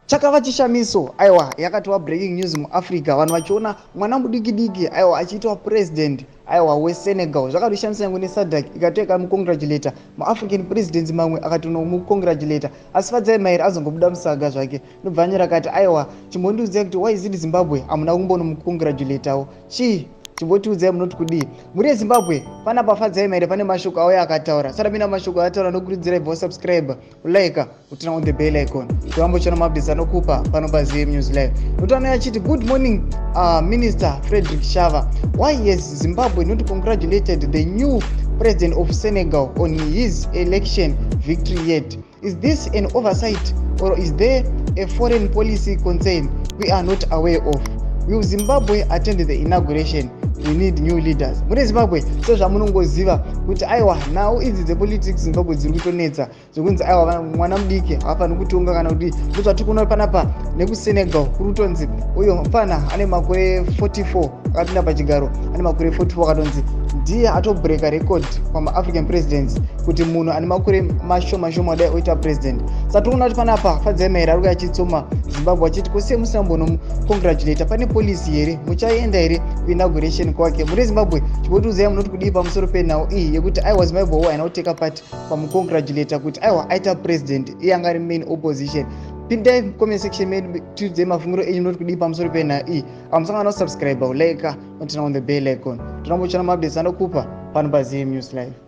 chakava chishamiso aiwa yakatova breaking news muAfrica, vanhu vachiona mwana mudiki aiwa achiitwa president aiwa weSenegal. Zvakatoshamisa yangu neSadc ikatoeka mukongratulata muAfrican presidents mamwe akatonomukongratulata, asi Fadzai Mahere azongobuda musaga zvake. Ndobva rakati aiwa chimbondiudzai kuti why is it Zimbabwe amuna kumbonomukongratulatawo chii chimbotiudzai munoti kudii muri eZimbabwe. Panapa Fadzai Mahere pane mashoko auya akataura. Sara mina mashoko ataura nokurudzira ibva subscribe like utina on the bell icon toambochona mabdisa anokupa pano paZM News Live. Notana yachiti good morning Minister Frederick Shava, why has Zimbabwe not congratulated the new president of Senegal on his election victory yet? Is this an oversight or is there a foreign policy concern we are not aware of? Will Zimbabwe attend the inauguration? We need new leaders. Muri Zimbabwe sezvamunongoziva kuti aiwa now idzi dzepolitics Zimbabwe dziri kutonetsa zvokunzi aiwa mwana mudiki haafaniri kutonga kana kuti ndozvatikuona panapa nekuSenegal kuri kutonzi uyo mufana ane makore 44 akapinda pachigaro, ane makore 44 akatonzi ndiye atobreaka record pamaAfrican presidents kuti munhu ane makore mashoma adai oita president. Saka tikuona kuti panapa Fadzai Mahere ari achitsoma Zimbabwe achiti kose musina mbonomukongratulata, pane policy here muchaenda here kuinauguration kwake. Muri Zimbabwe chibotiudzai munoti kudii pamusoro penhau iyi yekuti aiwa Zimbabwe haina kuteka part pamukongratulata kuti aiwa aita president iye anga ari main opposition. Pindai comment section medu tiudzei mafungiro enyu munoti kudii pamusoro penhau iyi. Amusangana kusubscribe like utina on the bell icon. Tinombochona mabdesi anokupa pano paZM News Live.